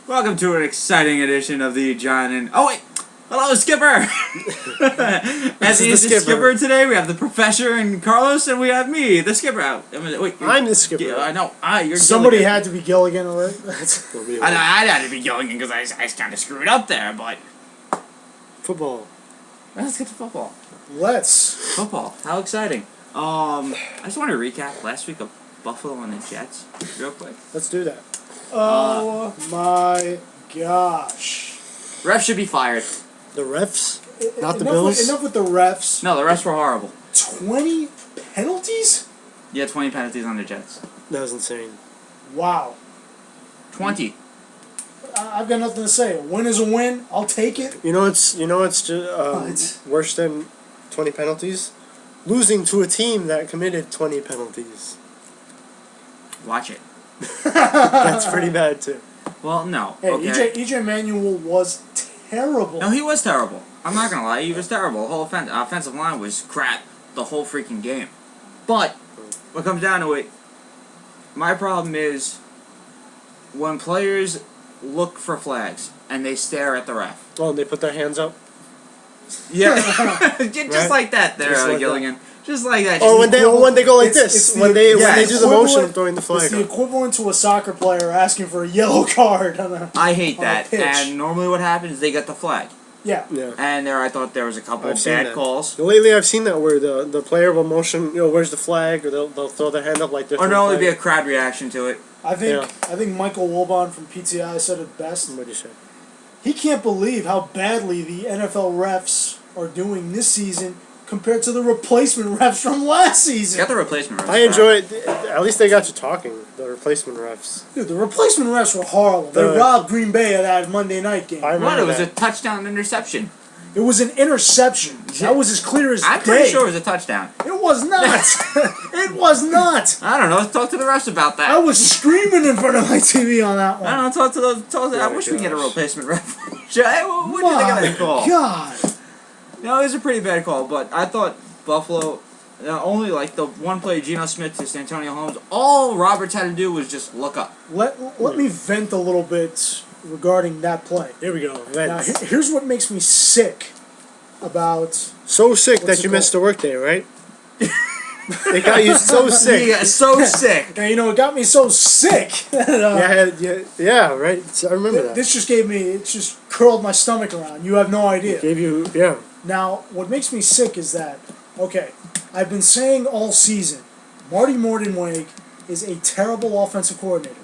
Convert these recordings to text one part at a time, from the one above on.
Welcome to an exciting edition of the John and... Oh, wait! Hello, Skipper! As he is the skipper today, we have the Professor and Carlos, and we have me, the Skipper. Wait, I'm the Skipper. Yeah, I know. You're Somebody Gilligan. had to be Gilligan already. I had to be Gilligan because I kind of screwed up there, but... Football. Let's get to football. Let's. Football. How exciting. I just want to recap last week of Buffalo and the Jets, real quick. Let's do that. Oh my gosh. Refs should be fired. The refs? Not the enough Bills? enough with the refs. No, the refs were horrible. 20 penalties? Yeah, 20 penalties on the Jets. That was insane. Wow. 20. I've got nothing to say. A win is a win. I'll take it. You know it's just worse than 20 penalties? Losing to a team that committed 20 penalties. Watch it. That's pretty bad too. Well, no. Hey, Okay. EJ Manuel was terrible. No, he was terrible. I'm not gonna lie, he was terrible. The whole offensive line was crap the whole freaking game. But what comes down to it, my problem is when players look for flags and they stare at the ref. Oh, and they put their hands up? Yeah, just Right? like that, there, Just like Gilligan. Just like that. Or when they go like It's this, the- when they yeah, do the motion of throwing the flag It's the up. equivalent to a soccer player asking for a yellow card on a I hate on a that. pitch. And normally what happens is they get the flag. Yeah. Yeah. And there I thought there was a couple I've of seen bad that. calls. Lately I've seen that where the player will motion, where's the flag, or they'll throw their hand up like this. Or there'll only be a crowd reaction to it. I think Michael Wilbon from PTI said it best. What do you say? He can't believe how badly the NFL refs are doing this season compared to the replacement refs from last season. Got the replacement refs. I enjoy it. At least they got you talking, the replacement refs. Dude, the replacement refs were horrible. They robbed Green Bay of that Monday night game. I remember What? It was that. a touchdown interception. It was an interception. That was as clear as I'm day. pretty sure it was a touchdown. It was not. It was not. I don't know. Let's talk to the refs about that. I was screaming in front of my TV on that one. I don't know. Talk to those. I wish we could get a replacement ref. What do you think of that call? God. No, it was a pretty bad call, but I thought Buffalo, only like the one play Geno Smith to Santonio Holmes, all Roberts had to do was just look up. Let me vent a little bit regarding that play. Here we go. Now, here's what makes me sick about... So sick What's that it you missed called? the workday, right? They got you so sick. Yeah, so sick. Now, it got me so sick. That, Yeah, right. I remember that. This just gave me... It just curled my stomach around. You have no idea. Gave you, yeah. Now, what makes me sick is that, okay, I've been saying all season, Marty Mordenweg is a terrible offensive coordinator.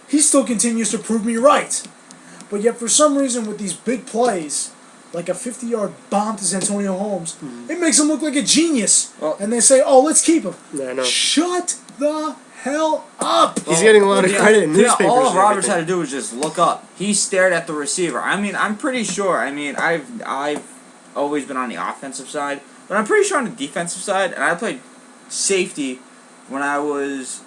He still continues to prove me right. But yet, for some reason, with these big plays, like a 50-yard bomb to Santonio Holmes, it makes him look like a genius. Well- And they say, oh, let's keep him. Yeah, I know. Shut the hell up. He's getting a lot of credit in newspapers. All and Roberts everything. had to do was just look up. He stared at the receiver. I mean, I'm pretty sure. I mean, I've always been on the offensive side, but I'm pretty sure on the defensive side, and I played safety when I was,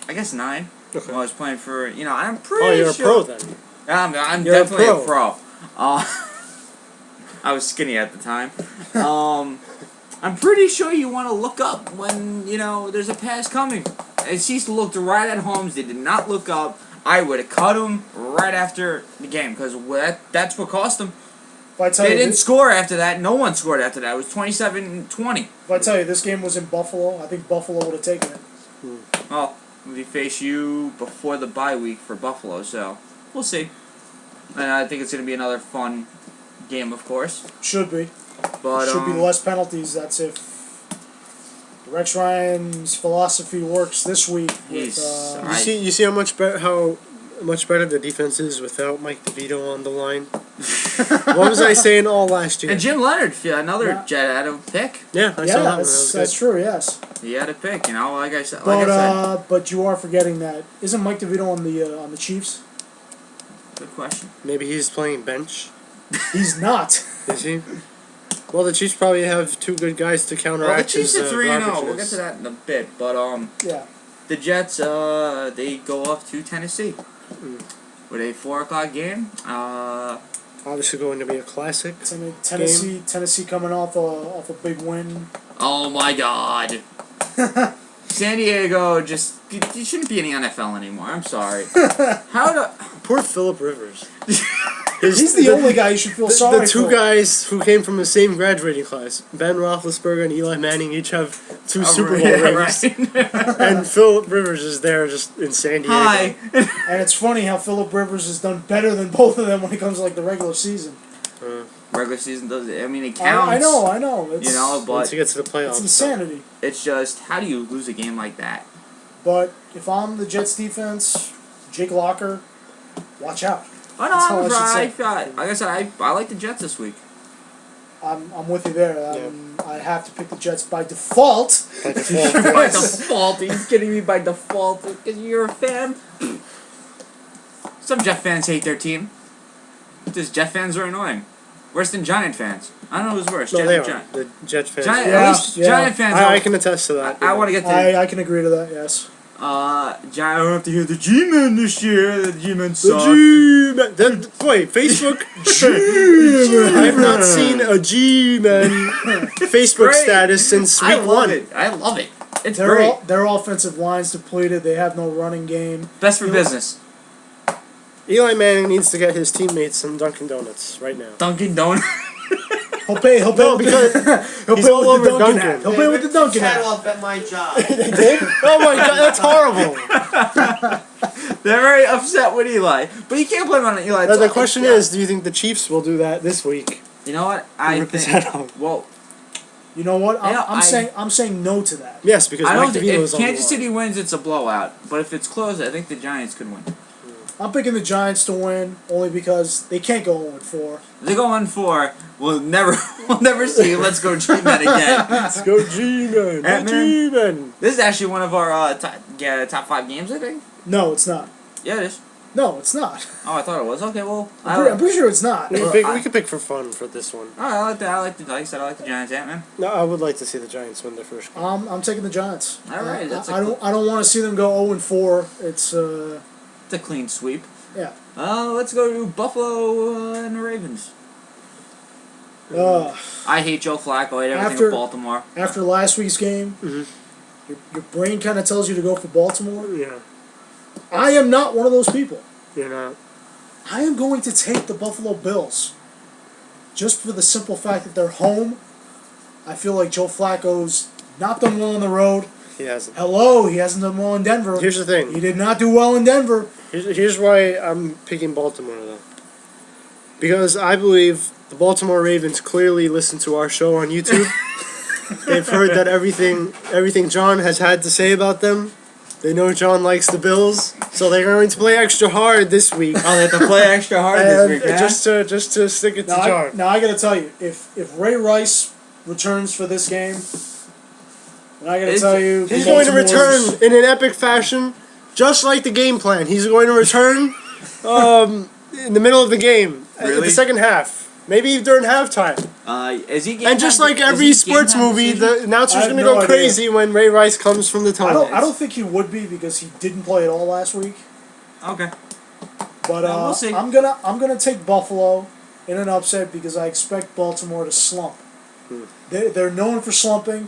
I guess, 9. Okay. When I was playing for, I'm pretty Oh, you're sure. a pro then. I'm You're a definitely a pro. pro. I was skinny at the time. I'm pretty sure you want to look up when, there's a pass coming. Cease looked right at Holmes. They did not look up. I would have cut him right after the game because that's what cost them. If I tell They you didn't this, score after that. No one scored after that. It was 27-20. if I tell you this game was in Buffalo, I think Buffalo would have taken it. Well, we face you before the bye week for Buffalo, so we'll see. And I think it's going to be another fun game, of course. Should be. But Should be less penalties. That's if Rex Ryan's philosophy works this week. With, You see how much better the defense is without Mike DeVito on the line. What was I saying all last year? And Jim Leonard, another Jet had a pick. Yeah, I saw that one. that's true. Yes, He had a pick, like I said. but you are forgetting that isn't Mike DeVito on the Chiefs? Good question. Maybe he's playing bench. He's not. Is he? Well, the Chiefs probably have two good guys to counteract. Well, the Chiefs his, are 3-0. garbages. We'll get to that in a bit. But Yeah. the Jets, they go off to Tennessee with a 4:00 game. Obviously going to be a classic. Tennessee coming off a big win. Oh my God. San Diego you shouldn't be in the NFL anymore. I'm sorry. Poor Philip Rivers. He's the only guy you should feel sorry for. The two guys who came from the same graduating class, Ben Roethlisberger and Eli Manning, each have 2 Super Bowl rings. Right. And Philip Rivers is there just in San Diego. Hi. And it's funny how Philip Rivers has done better than both of them when it comes to like the regular season. Regular season does it. I mean, it counts. I know. It's, You know, but Once you get to the playoffs. it's insanity. it's just, how do you lose a game like that? But if I'm the Jets defense, Jake Locker, watch out. Oh, no, That's all I should say. like I said, I like the Jets this week. I'm with you there. I have to pick the Jets by default. By default. By default. Are you kidding me? By default? Because you're a fan? Some Jet fans hate their team. Just Jet fans are annoying. Worse than Giant fans. I don't know who's worse. No, Jet they or are. Giant. The Jet fans. Giant, Yeah, at least yeah. Giant fans. I can attest to that. I want to get to. I can agree to that. Yes. Giant. I don't have to hear the G-Man this year. The G-Man The suck. G-Man. Wait, Facebook? G-Man. I have not seen a G-Man Facebook great. status since I week love 1. it. I love it. It's great. Their offensive line's depleted. They have no running game. Best for business. Eli Manning needs to get his teammates some Dunkin' Donuts right now. Dunkin' Donuts. He'll pay. He'll pay No, with because he'll he's pay all with over the Dunkin' Dunkin'. hat. He'll pay with the Dunkin' Head hat. off at my job. They did? Oh my god, that's horrible. They're very upset with Eli, but you can't blame it on Eli. The question is, do you think the Chiefs will do that this week? you know what? I Rip his think. head off. Well, You know what? Yeah, I'm saying no to that. Yes, because I Mike don't. DeVito If is on the Kansas line. City wins, it's a blowout. But if it's close, I think the Giants could win. I'm picking the Giants to win only because they can't go 0-4. If they go 1-4, we'll never see. Let's go G-Man again. Let's go G-Man. Ant-Man. G-Man. This is actually one of our top 5 games, I think. No, it's not. Yeah, it is. No, it's not. Oh, I thought it was. Okay, well, I'm pretty sure it's not. We could pick for fun for this one. I like that. Like I said, I like the Giants, Ant-Man. No, I would like to see the Giants win their first game. I'm taking the Giants. All right, that's I don't want to see them go 0-4. It's It's a clean sweep. yeah. Let's go to Buffalo and the Ravens. Uh, I hate Joe Flacco. I hate everything After- with Baltimore. after last week's game, your brain kind of tells you to go for Baltimore. Yeah, I am not one of those people. you're not. I am going to take the Buffalo Bills. Just for the simple fact that they're home. I feel like Joe Flacco's not done well on the road. He hasn't. Hello, he hasn't done well in Denver. Here's the thing. He did not do well in Denver. Here's why I'm picking Baltimore, though. Because I believe the Baltimore Ravens clearly listen to our show on YouTube. They've heard that everything John has had to say about them. They know John likes the Bills, so they're going to play extra hard this week. Oh, they have to play extra hard this week, man. just to stick it to John. Now I gotta tell you, if Ray Rice returns for this game, then I gotta tell you, He's going to return in an epic fashion, just like the game plan. He's going to return in the middle of the game, in Really? the second half. Maybe during halftime. Is he? And just like every sports movie, the announcer's I going have to no go crazy when Ray Rice comes from the tunnel. I don't think he would be because he didn't play at all last week. Okay. But Well, we'll see. I'm gonna take Buffalo in an upset because I expect Baltimore to slump. They're known for slumping.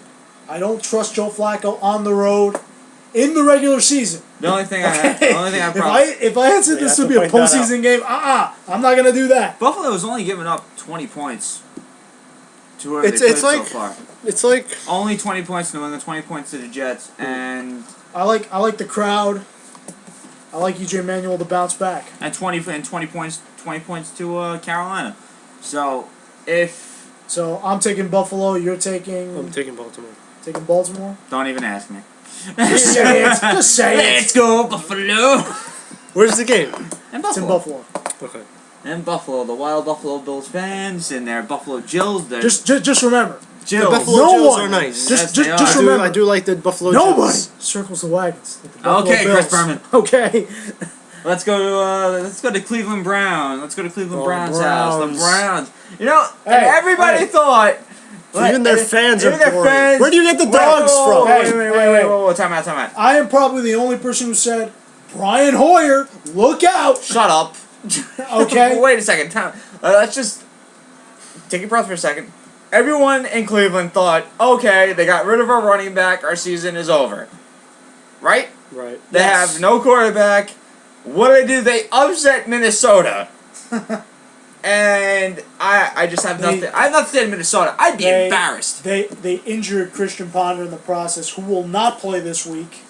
I don't trust Joe Flacco on the road in the regular season. The only thing I If I had said this have would to be a point that postseason game, I'm not gonna do that. Buffalo has only given up 20 points to whoever It's- they it's played like- so far. It's like Only 20 points to New England, 20 points to the Jets, and I like the crowd. I like EJ Manuel to bounce back. 20 points to Carolina. So So I'm taking Buffalo. You're I'm taking taking Baltimore. Baltimore. don't even ask me. Just say it. Just say it. Let's go Buffalo. Where's the game? And It's in Buffalo. Buffalo. Okay. And Buffalo, the wild Buffalo Bills fans and their Buffalo Jills. Their Just remember. Jills. Buffalo No Bills one. are nice. Just I remember. do like the Buffalo Nobody Bills. circles the wagons. like the Buffalo Okay, Chris Bills. Berman. Okay. Let's go to Cleveland Brown. Let's go to Cleveland Oh, Browns house. The Browns. Browns. You know, Hey, everybody hey. thought. Even their fans even are their boring. fans- Where do you get the Wait, dogs whoa, from? Hey. Whoa, time out. I am probably the only person who said, Brian Hoyer, look out. Shut up. Okay. Wait a second. Let's just take a breath for a second. Everyone in Cleveland thought, okay, they got rid of our running back. Our season is over. Right? Right. They Yes. have no quarterback. What do? They upset Minnesota. And I just have nothing. I have nothing to say to Minnesota. I'd be embarrassed. They injured Christian Ponder in the process, who will not play this week.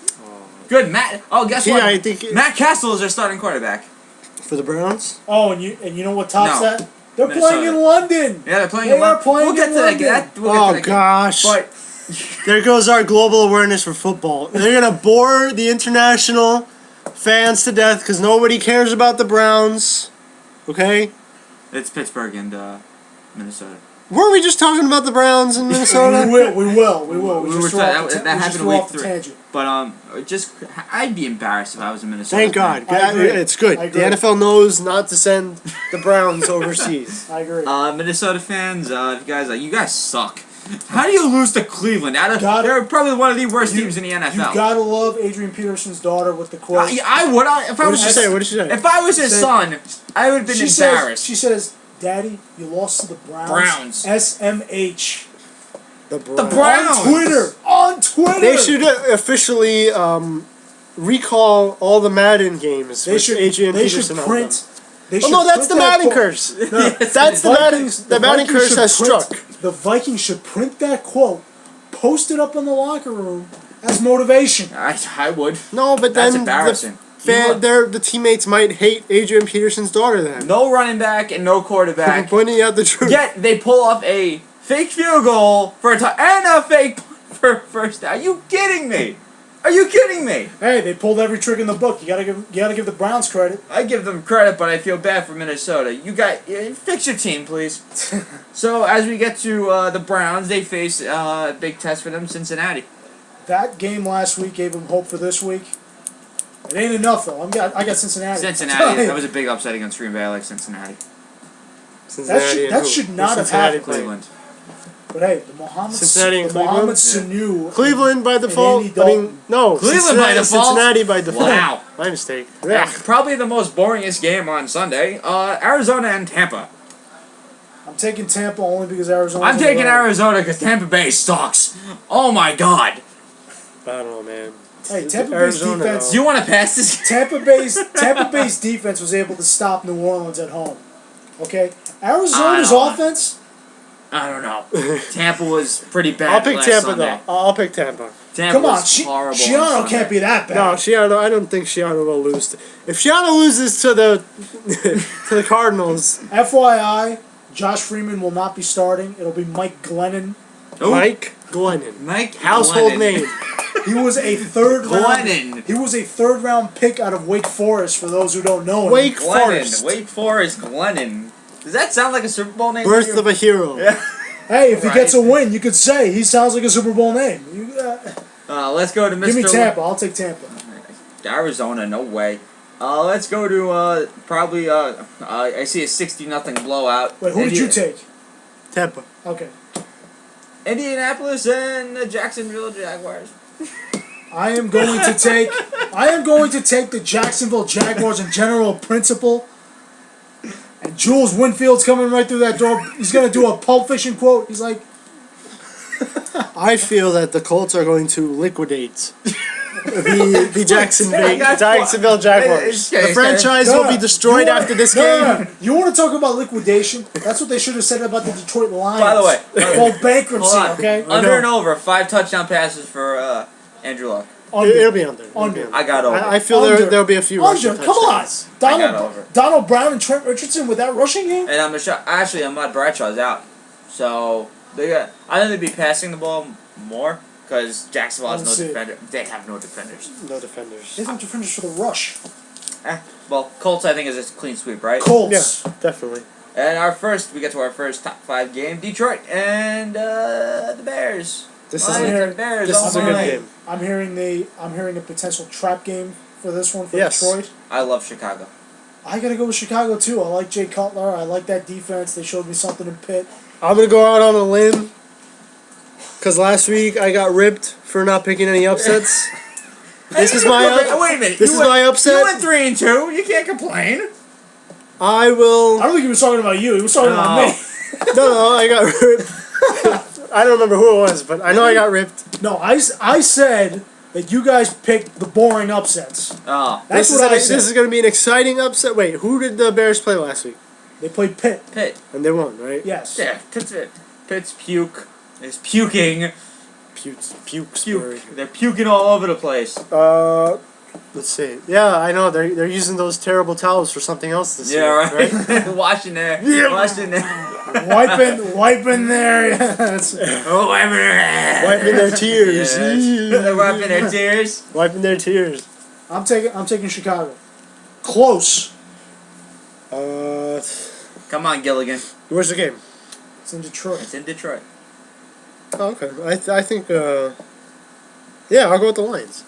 Good, Matt. Oh, guess what? I think Matt Castle is their starting quarterback. for the Browns. Oh, and you know what tops No. that? They're Minnesota. playing in London. Yeah, they're playing. They in are London. playing We'll get in to London. that. We'll get to that. Gosh. But There goes our global awareness for football. They're going to bore the international fans to death because nobody cares about the Browns. Okay? it's Pittsburgh and Minnesota. Weren't we just talking about the Browns in Minnesota? We will. We We just were threw that off the that happened just in threw week off the 3. tangent. But I'd be embarrassed if I was in Minnesota. Thank God. I agree. It's good. I The agree. NFL knows not to send the Browns overseas. I agree. Minnesota fans, you guys suck. How do you lose to Cleveland? They're probably one of the worst teams in the NFL. You gotta love Adrian Peterson's daughter with the quote. I would. If I What was did she say? What did she say? If I was his Said- son, I would have been embarrassed. She says, "Daddy, you lost to the Browns." Browns. SMH. The Browns. Browns. On Twitter. They should officially recall all the Madden games. They which should. Adrian They Peterson should held print. them. They Oh should no, that's print the that Madden quote. curse. Yes, That's the Madden. Vikings- The Madden Vikings curse should has print- struck. The Vikings should print that quote, post it up in the locker room as motivation. I would. No, but That's then embarrassing. the teammates might hate Adrian Peterson's daughter then. No running back and no I'm quarterback. pointing out the truth. Yet they pull up a fake field goal for and a fake for first down. Are you kidding me? Are you kidding me? Hey, they pulled every trick in the book. You gotta give the Browns credit. I give them credit, but I feel bad for Minnesota. Fix your team, please. So as we get to the Browns, they face a big test for them, Cincinnati. That game last week gave them hope for this week. It ain't enough though. I got Cincinnati. Cincinnati. That was a big upset against Green Bay. I like Cincinnati. Cincinnati that and should who? not have Cincinnati happened. played. Cleveland. But hey, the Mohamed Cincinnati and Cleveland? Sanu. Cleveland by default. Andy I mean, no. Cleveland by default? Cincinnati by default. Wow. My mistake. Probably the most boringest game on Sunday. Arizona and Tampa. I'm taking Tampa only because Arizona. I'm taking Arizona because Tampa Bay sucks. Oh my God. I don't know, man. Hey, Tampa Bay's Arizona, defense. Do you want to pass this? Tampa Bay's defense was able to stop New Orleans at home. Okay, Arizona's I don't- offense. I don't know. Tampa was pretty bad. I'll pick last Tampa Sunday. though. I'll pick Tampa. Tampa Come on, was horrible. Shiano can't be that bad. No, Shiano. I don't think Shiano will lose. If Shiano loses to the to the Cardinals, FYI, Josh Freeman will not be starting. It'll be Mike Glennon. Ooh. Mike Glennon, Mike household Glennon. name. He was a third round. Glennon. He was a third round pick out of Wake Forest. For those who don't know him. Wake Glennon. Forest, Wake Forest. Glennon. Does that sound like a Super Bowl name? birth to you? of a hero. Yeah. Hey, if he Right. gets a win, you could say he sounds like a Super Bowl name. Let's go to Mr. Give me Tampa. I'll take Tampa. Arizona, no way. Let's go to probably I see a 60-0 blowout. Wait, who did you take? Tampa. Okay. Indianapolis and the Jacksonville Jaguars. I am going to take the Jacksonville Jaguars in general principle. And Jules Winfield's coming right through that door. He's gonna do a Pulp Fiction quote. He's like, I feel that the Colts are going to liquidate the Jacksonville Jaguars. Okay, The franchise will be destroyed after this game. No. You want to talk about liquidation? That's what they should have said about the Detroit Lions. By the way, called bankruptcy. Hold on. Okay. Under and over, 5 touchdown passes for Andrew Luck. It'll be under. It'll Under. be under. I got over. I feel Under. there'll be a few rushing Under. Come on, touchdowns. I got over. Donald Brown and Trent Richardson with that rushing game. And actually, Ahmad Bradshaw's out. So I think they'd be passing the ball more because Jacksonville has no defender. They have no defenders. No defenders. They have defenders for the rush. Well, Colts I think is a clean sweep, right? Colts. Yeah, definitely. And we get to our first top 5 game: Detroit and the Bears. This Like is the Bears. this oh is a good my. game. I'm hearing a potential trap game for this one for Yes. Detroit. I love Chicago. I gotta go with Chicago too. I like Jay Cutler. I like that defense. They showed me something in Pitt. I'm gonna go out on a limb because last week I got ripped for not picking any upsets. This is my Wait a minute. This is my upset. You went 3-2. You can't complain. I will. I don't think he was talking about you. He was talking about me. No, I got ripped. I don't remember who it was, but I know I got ripped. No, I said that you guys picked the boring upsets. Oh, That's what I said. This is going to be an exciting upset. Wait, who did the Bears play last week? They played Pitt. Pitt. And they won, right? Yes. Yeah, Pitt's puke is puking. Puke. They're puking all over the place. Let's see. Yeah, I know they're using those terrible towels for something else this year. Right. Washing their. Washing their. Wiping their. Yes. Oh, Wiping their tears. They're wiping their tears. Wiping their tears. I'm taking Chicago. Close. Come on, Gilligan. Where's the game? It's in Detroit. It's in Detroit. Oh, okay. I think. Yeah, I'll go with the Lions.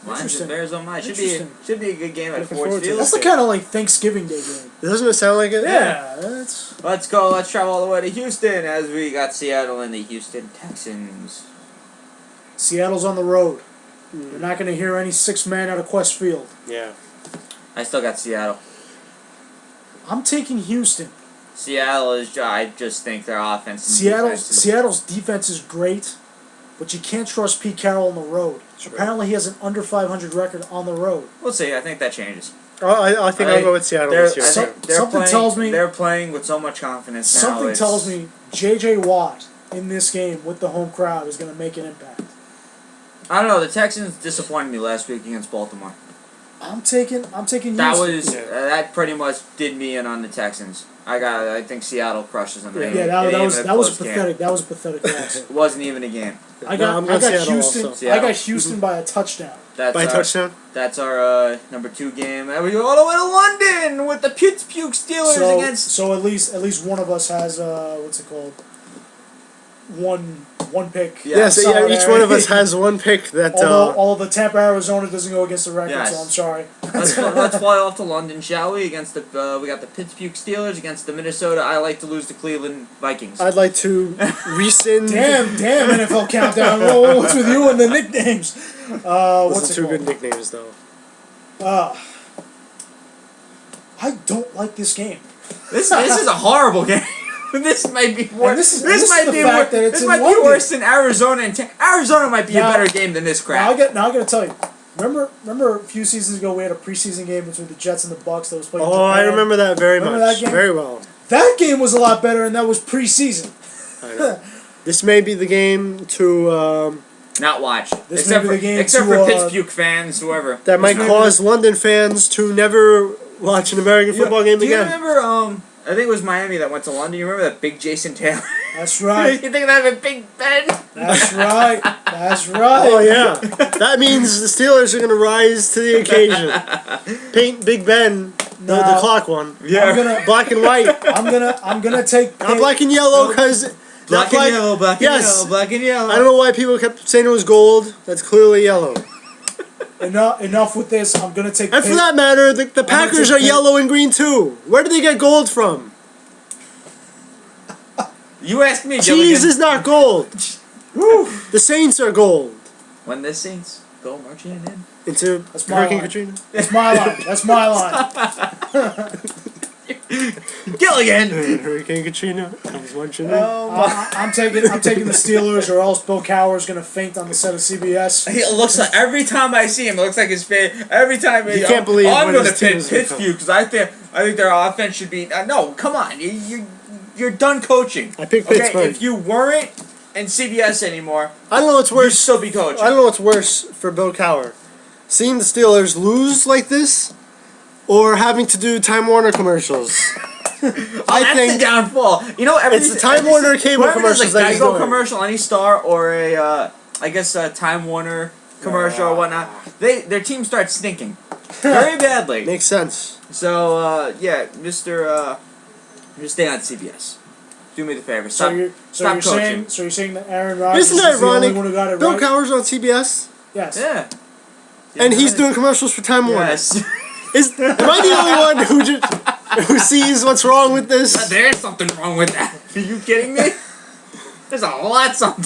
Lions Interesting. and Bears on mine. Should be a good game at Looking Ford forward to Field. That's the kind of like Thanksgiving Day game. Doesn't it sound like it? Yeah, that's. Let's go. Let's travel all the way to Houston as we got Seattle and the Houston Texans. Seattle's on the road. You're not going to hear any 6-man out of Quest Field. Yeah. I still got Seattle. I'm taking Houston. Seattle is. I just think their offense. And defense is- Seattle's defense is great, but you can't trust Pete Carroll on the road. Sure. Apparently, he has an under 500 record on the road. We'll see. I think that changes. I think I'll go with Seattle They're- this year. I think they're Something playing- tells me- they're playing with so much confidence now. Something it's- tells me J.J. Watt in this game with the home crowd is going to make an impact. I don't know. The Texans disappointed me last week against Baltimore. I'm taking Houston. That was Yeah. that pretty much did me in on the Texans. I think Seattle crushes them. It Yeah, ain't that was even that was close game. pathetic. That was a pathetic loss. It wasn't even a game. I No, got I'm going Seattle Houston. also. I got Seattle. Houston by a touchdown. That's By our, touchdown? That's our number 2 game. And we go all the way to London with the Pittsburgh Steelers So, against. so at least one of us has what's it called? One pick. Yeah. Yes, yeah, each solidarity. one of us has one pick that. Although the Tampa Arizona doesn't go against the record, Yes. so I'm sorry. Let's fly off to London, shall we? Against the we got the Pittsburgh Steelers against the Minnesota. I like to lose to Cleveland Vikings. I'd like to rescind. Damn NFL countdown. What's with you and the nicknames? What's it Two called? good nicknames though. I don't like this game. This is a horrible game. This might be worse. this might is the be fact that it's This in might be London. worse than Arizona and Arizona might be Now- a better game than this Now crap. I got to tell you. Remember a few seasons ago we had a preseason game between the Jets and the Bucks that was played in Oh, I Japan? remember that very Remember much. that game? Very well. That game was a lot better, and that was preseason. I know. This may be the game to Not watch. This except may be for the game except to, for Pittsburgh fans, whoever. that might may be- cause London fans to never watch an American football game Do you again. remember? I think it was Miami that went to London. You remember that big Jason Taylor? That's right. You think that of a Big Ben? That's right. That's right. Oh yeah, that means the Steelers are going to rise to the occasion. Paint Big Ben, the No. clock one. I'm gonna Black and white. I'm gonna take Not black and yellow because Black and yellow, black and Yes. yellow, black and yellow. I don't know why people kept saying it was gold. That's clearly yellow. enough with this. I'm gonna take. And for Pitt. that matter, the Packers take are Pitt. yellow and green too. Where do they get gold from? You asked me, Cheese Gilligan. is not gold. The Saints are gold. When the Saints go marching in. Into That's my Hurricane line. Katrina. That's my line. That's my line. Gilligan! Hurricane Katrina comes marching in. I'm taking the Steelers, or else Bill Cowher's gonna faint on the set of CBS. It looks like every time I see him, it looks like his face. Every time You can't believe I'm when going to his team pick is gonna come. Pittsburgh because I think their offense should be. No, come on, you're done coaching. I picked Okay, Pittsburgh. if you weren't in CBS anymore, I don't know what's you'd worse. still be coaching. I don't know what's worse for Bill Cowher. Seeing the Steelers lose like this, or having to do Time Warner commercials. I That's think the downfall. You know, it's the Time Warner cable whenever there's commercials a that he's Geico doing. commercial, any star, or a I guess a Time Warner commercial or whatnot, their team starts stinking very badly. Makes sense. So yeah, Mr. Just stay on CBS. Do me the favor. Stop. Stop coaching. you're saying that Aaron Rodgers Isn't that is the only ironic? one who got it Bill right? Cowher's on CBS, Yes. Yeah. and he's doing commercials for Time Warner. Yes. Am I the only one who sees what's wrong with this? There's something wrong with that. Are you kidding me? There's a lot something.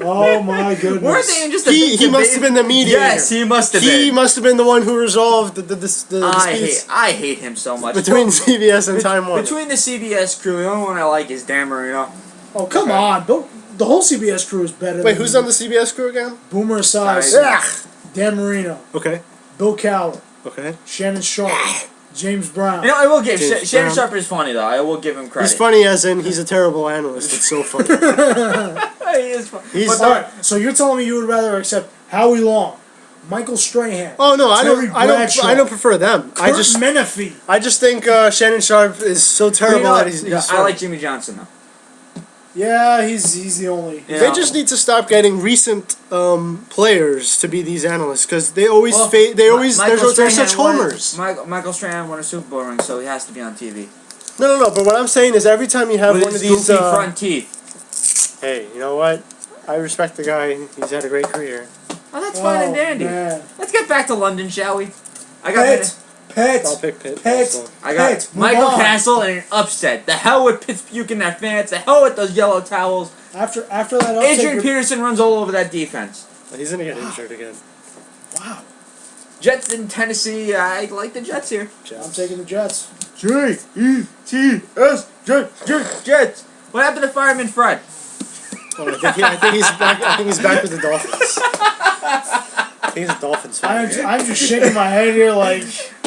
Oh my goodness. Weren't they in just a He big must have been the mediator. Yes, he must have He been. must have been the one who resolved the disputes I hate him so much. between CBS and Time Warner. Between the CBS crew, the only one I like is Dan Marino. Oh come on, the whole CBS crew is better. Wait, than who's on the CBS crew again? Boomer Esiason, Ugh. Dan Marino, Okay. Bill Cowler, Okay. Shannon Sharp, James Brown. You know, I will give James Shannon Brown. Sharp is funny though. I will give him credit. He's funny as in he's a terrible analyst. It's so funny. He is funny. He's All right, so you're telling me you would rather accept Howie Long, Michael Strahan, Oh no, Terry Bradshaw, I don't prefer them. Kurt Menefee. I just think Shannon Sharp is so terrible You know, that he's I funny. like Jimmy Johnson though. Yeah, he's the only. Yeah. They just need to stop getting recent players to be these analysts because they always Well, they're such homers. Michael Strahan won a Super Bowl ring, so he has to be on TV. No. But what I'm saying is every time you have With one his of these, goofy front teeth. hey, you know what? I respect the guy. He's had a great career. Oh, that's fine and dandy. Man. Let's get back to London, shall we? I got I'll pick Pitt. Pet. also. I got Pitt, move Michael on. Castle and an upset. The hell with Pittsburgh and their fans. The hell with those yellow towels. After that upset, Adrian Peterson runs all over that defense. He's gonna get injured again. Wow. Jets in Tennessee. I like the Jets here. I'm taking the Jets. Jets. What happened to Fireman Fred? Oh, I think he's back. I think he's back with the Dolphins. I think he's a Dolphins fan. I'm just shaking my head here like.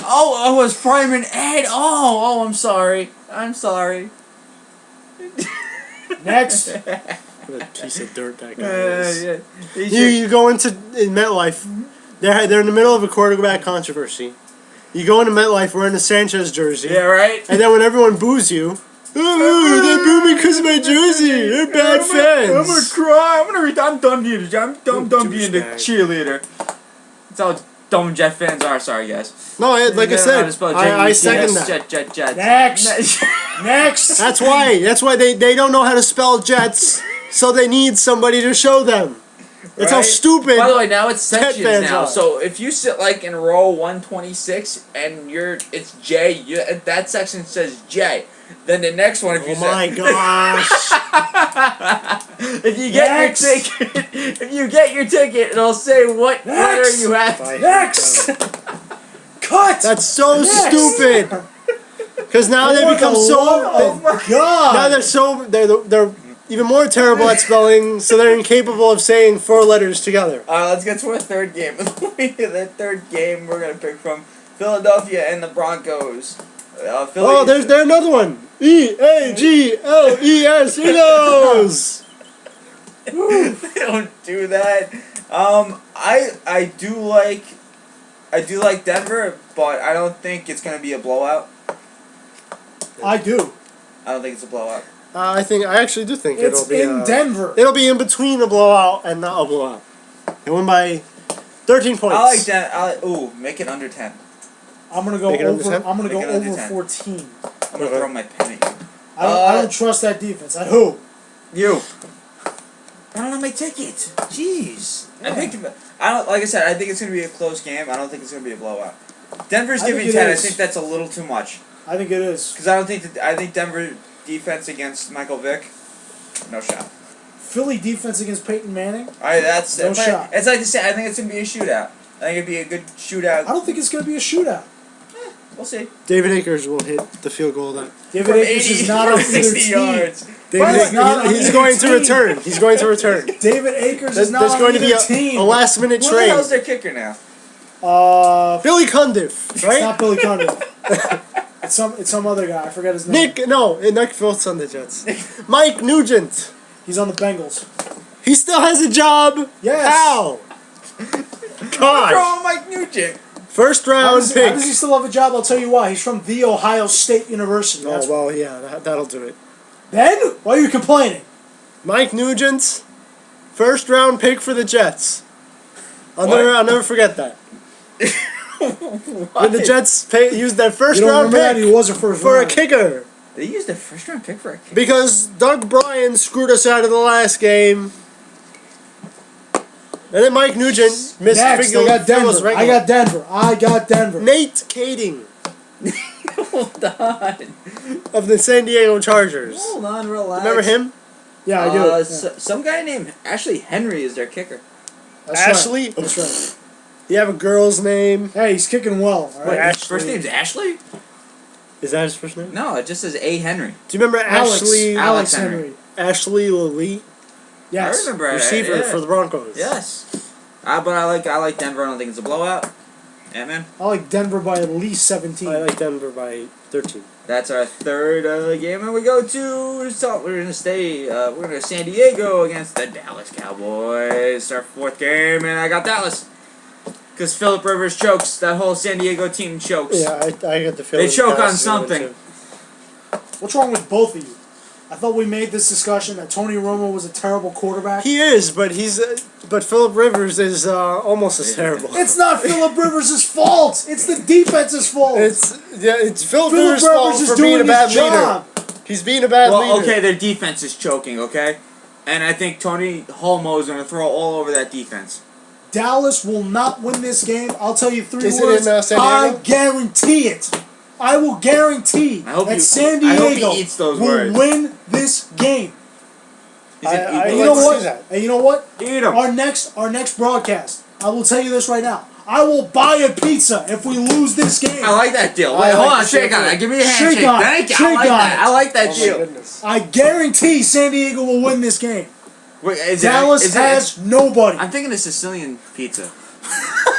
Oh, it was Fireman Ed. Oh, I'm sorry. I'm sorry. Next. What a piece of dirt that guy is. Yeah. You go in MetLife. They're in the middle of a quarterback controversy. You go into MetLife wearing a Sanchez jersey. Yeah, right? And then when everyone boos you, oh, they boo me because of my jersey. They're bad fans. I'm gonna cry. I'm done being the douchebag. cheerleader. That's how dumb Jet fans are. Sorry, guys. No, like I said, I second that. Jet. Next. Next. That's why they don't know how to spell Jets, so they need somebody to show them. That's how Right? stupid. By the way, now it's Jet sections fans now. are. So if you sit like in row 126 and it's J, that section says J. Then the next one, if you Oh my gosh! if you get your ticket, it'll say what letter you have. Next. Cut. That's so Next. stupid. Because now they For become the so. love of God. Now they're even more terrible at spelling, so they're incapable of saying 4 letters together. Let's get to our third game. The third game we're gonna pick from Philadelphia and the Broncos. Oh, there's another one. Eagles. Eagles. They don't do that. I do like Denver, but I don't think it's gonna be a blowout. I do. I don't think it's a blowout. I actually do think It's it'll be in Denver. It'll be in between a blowout and not a blowout. They win by 13 points. I like that. Ooh, make it under 10. I'm gonna go Make it under over. 10? I'm gonna go Make it under over 10. 14. I'm gonna throw my pen at you. I don't trust that defense. At who? You. I don't have my ticket. Jeez. I think like I said, I think it's gonna be a close game. I don't think it's gonna be a blowout. Denver's I giving think it 10. is. I think that's a little too much. I think it is. Because I think Denver defense against Michael Vick, no shot. Philly defense against Peyton Manning. That's No shot. It's like to say. I think it's gonna be a shootout. I think it'd be a good shootout. I don't think it's gonna be a shootout. We'll see. David Akers will hit the field goal then. David From Akers 80 is not on either 60 team. yards. David He's not on he's either going to team. return. He's going to return. David Akers is not There's on going to be either team. a last minute Who the hell's trade. their kicker now? Billy Cundiff, It's right? not Billy Cundiff. It's some other guy. I forgot his name. Nick Phillips on the Jets. Mike Nugent. He's on the Bengals. He still has a job. Yes. How? God. Throw Mike Nugent. First How round does pick. he still have a job? I'll tell you why. He's from The Ohio State University. That's Oh well, yeah, that'll do it. Then why are you complaining? Mike Nugent, first round pick for the Jets. I'll never forget that. When the Jets used their first You don't round remember that? pick He was a first for a round. kicker They used a first round pick for a kicker. because Doug Bryan screwed us out of the last game. And then Mike Nugent missed Next, I got Denver. I got Denver. Nate Kading Hold on. of the San Diego Chargers. Hold on, relax. Remember him? Yeah, I do. Yeah. Some guy named Ashley Henry is their kicker. That's Ashley? Right. That's right. You have a girl's name. Hey, he's kicking well. All Wait, right. Ashley. his first name's Ashley? Is that his first name? No, it just says A. Henry. Do you remember Alex Ashley Alex Henry. Henry. Ashley Lilly? Yes. I remember receiver yeah. for the Broncos. Yes. But I like Denver. I don't think it's a blowout. Yeah, man. I like Denver by at least 17. I like Denver by 13. That's our third game, and we go to we're gonna stay. We're gonna go to San Diego against the Dallas Cowboys. Our fourth game, and I got Dallas because Phillip Rivers chokes. That whole San Diego team chokes. Yeah, I got the feeling They choke Dallas on is something. going What's wrong with both of you? I thought we made this discussion that Tony Romo was a terrible quarterback. He is, but but Phillip Rivers is almost as terrible. It's not Phillip Rivers' fault. It's the defense's fault. It's Phillip Phillip Rivers' fault Rivers for is being doing a bad his job. leader. He's being a bad leader. Well, okay, their defense is choking. Okay, and I think Tony Holmo is gonna throw all over that defense. Dallas will not win this game. I'll tell you three Is it words. in, San I Diego? guarantee it. I will guarantee that San I hope Diego he eats those will words. win this game. He's gonna eat I- those And you know like to what? see that. And you know what? Eat 'em. Our next broadcast. I will tell you this right now. I will buy a pizza if we lose this game. I like that deal. I Wait, like hold on, the shake deal. on it. Give me a Shake handshake. on it. Thank you. I Shake like on that. it. I like that Oh my deal. goodness. I guarantee San Diego will win this game. Wait, is Dallas has nobody. I'm thinking of Sicilian pizza.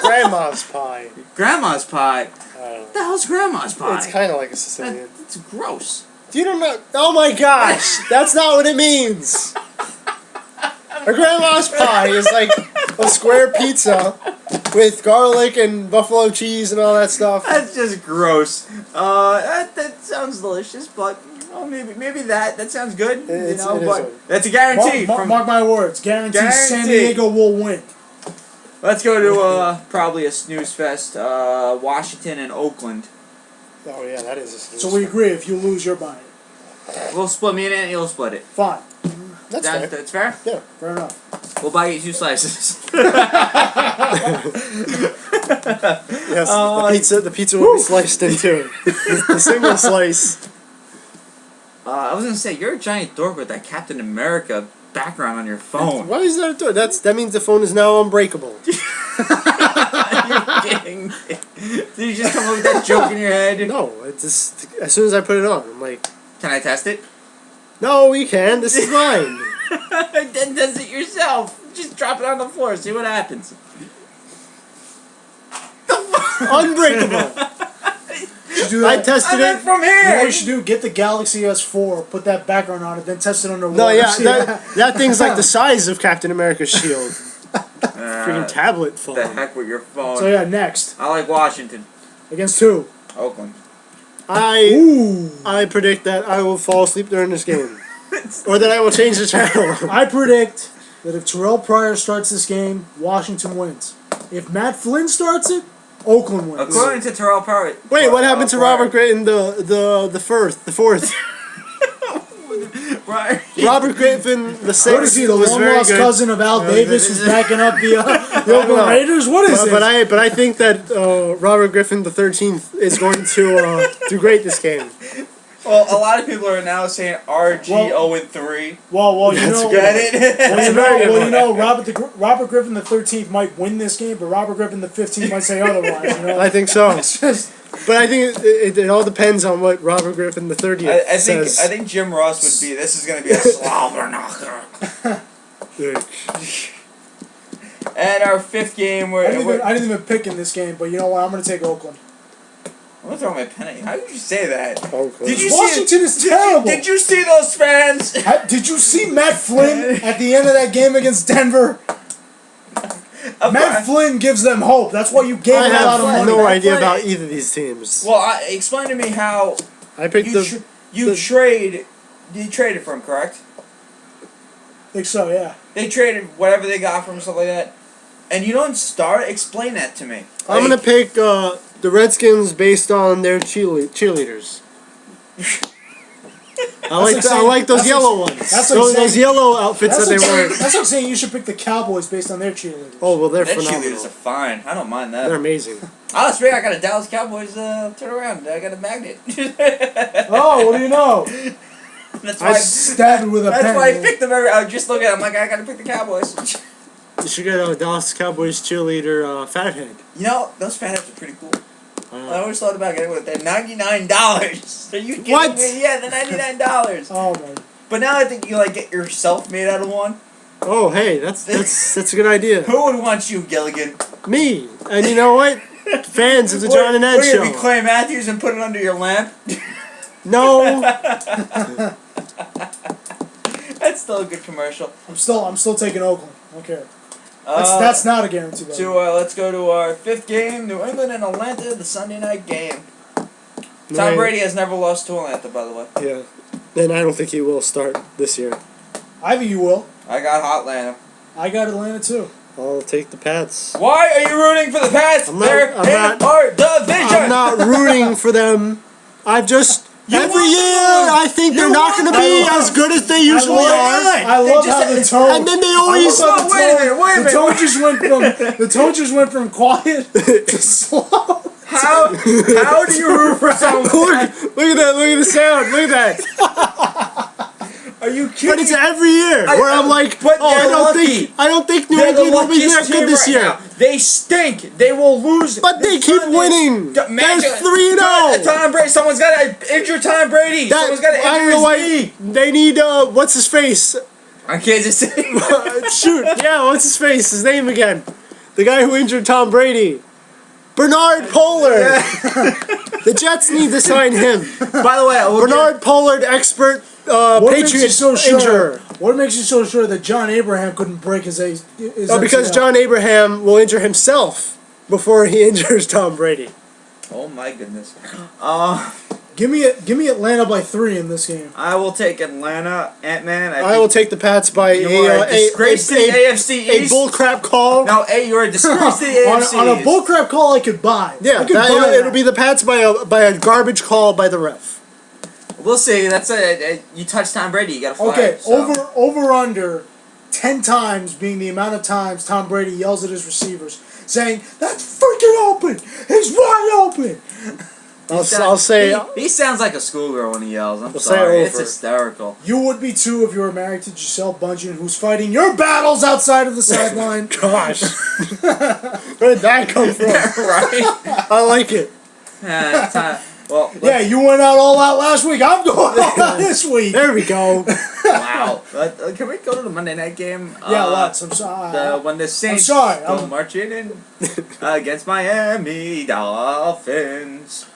Grandma's pie. Grandma's pie. I don't know. What the hell's grandma's pie? It's kind of like a Sicilian. It's gross. You don't know? Oh my gosh, that's not what it means. A grandma's pie is like a square pizza with garlic and buffalo cheese and all that stuff. That's just gross. That sounds delicious, but maybe that sounds good. It is but good. that's a guarantee. Mark my words. Guarantee San Guarantee. Diego will win. Let's go to probably a snooze fest. Washington and Oakland. Oh yeah, that is a snooze. So we agree. If you lose, you're buying it. We'll split. Me and Anthony will split it. Fine. That's fair. That's fair. Yeah. Fair enough. We'll buy you 2 slices. Yes, the pizza will be sliced in two. The single slice. I was gonna say you're a giant dork with that Captain America background on your phone. Why is that a door? That means the phone is now unbreakable. You're kidding me. Did you just come up with that joke in your head? No, it's just as soon as I put it on, I'm like, Can I test it? no, we can. This is mine. Then test it yourself. Just drop it on the floor. See what happens. Unbreakable. You should do I that. tested I meant it. from You know here. what you should do? Get the Galaxy S4, put that background on it, then test it underwater. No, yeah, See that thing's like the size of Captain America's shield. Freaking tablet phone. The heck with your phone. So yeah, next I like Washington. against who? Oakland. I predict that I will fall asleep during this game, or that I will change the channel. I predict that if Terrell Pryor starts this game, Washington wins. If Matt Flynn starts it, Oakland wins. According to Terrell Pryor. Wait, what happened to Robert Griffin the fourth? Right. Robert Griffin the What sixth is he, the was long very lost good. cousin of Al Davis who's backing up the Oakland know. Raiders? What is But this? I think that Robert Griffin the 13th is going to do great this game. Well, a lot of people are now saying RG Well- 0-3. Well, you know, Get it? very good. Robert Griffin the 13th might win this game, but Robert Griffin the 15th might say otherwise. You know? I think so. It's just, But I think it all depends on what Robert Griffin the 30th I says. think Jim Ross would be. This is going to be a slobber knocker. And our fifth game, I didn't even pick in this game, but you know what? I'm going to take Oakland. I'm gonna throw my pen at you. How did you say that? Okay. Did you Washington is terrible. Did you see those fans? Did you see Matt Flynn at the end of that game against Denver? Matt Flynn gives them hope. That's why you gave I him a lot of have money. no idea Flynn- about either of these teams. Well, explain to me how I picked you traded for him, correct? I think so, yeah. They traded whatever they got from him, stuff like that. And you don't start? Explain that to me. I'm gonna pick the Redskins based on their cheerleaders. I like those yellow ones. That's like saying- those yellow outfits that they wear. That's like saying you should pick the Cowboys based on their cheerleaders. Oh well, they're Their phenomenal. cheerleaders are fine. I don't mind that. They're amazing. Oh, that's right. I got a Dallas Cowboys turn around. I got a magnet. Oh, what do you know? That's I why. stabbed it with a pen. That's why I picked them. I was just looking at them like I got to pick the Cowboys. You should get a Dallas Cowboys cheerleader fathead. You know, those fan hats are pretty cool. I always thought about getting with. They're $99. Are you kidding What? me? Yeah, they're $99. Oh, man. But now I think you like get yourself made out of one. Oh, hey, that's a good idea. Who would want you, Gilligan? Me. And you know what? Fans of the What- John and Ed what, show. Be Clay Matthews and put it under your lamp? No. That's still a good commercial. I'm still taking Oakland. I don't care. That's not a guarantee. Let's go to our 5th game, New England and Atlanta, the Sunday night game. Tom Brady has never lost to Atlanta, by the way. Yeah. And I don't think he will start this year. I think you will. I got Atlanta. I got Atlanta too. I'll take the Pats. Why are you rooting for the Pats? They're in our division. I'm not rooting for them. I've just... Every year, I think they're not going to be as good as they usually are. I love how the tone. And then they always... Wait a minute. The tone just went from quiet to slow. How do you root for someone? Look at that! Look at the sound! Look at that! Are you kidding? But it's every year where I'm like, but I don't think New England will be that good this year. Now. They stink. They will lose. But they keep winning. They're 3-0. Tom Brady. Someone's got to injure Tom Brady. Someone's got to injure his knee. They need what's his face? I can't just say. Shoot! Yeah, what's his face? His name again? The guy who injured Tom Brady. Bernard Pollard. The Jets need to sign him. By the way, Bernard Pollard, expert Patriots injurer. What makes you so sure that John Abraham couldn't break his because MCL? John Abraham will injure himself before he injures Tom Brady. Oh my goodness. Give me Atlanta by 3 in this game. I will take Atlanta. Ant-Man. I will take the Pats by a disgrace to the AFC East. A bullcrap call. No, you're a disgrace to the AFC On a bullcrap call, I could buy. Yeah, it'll be the Pats by a garbage call by the ref. We'll see. That's you touch Tom Brady, you got to fire. Okay, so. over under 10 times being the amount of times Tom Brady yells at his receivers, saying, "That's freaking open! He's wide open!" I'll say he sounds like a schoolgirl when he yells. I'm say sorry, over. it's hysterical. You would be too if you were married to Giselle Bundchen, who's fighting your battles outside of the sideline. Gosh, where did that come from? Right? I like it. Well, yeah, you went all out last week. I'm going all out this week. There we go. Wow. Can we go to the Monday night game? Yeah, let's. I'm sorry. When the Saints I'm marching in against Miami Dolphins.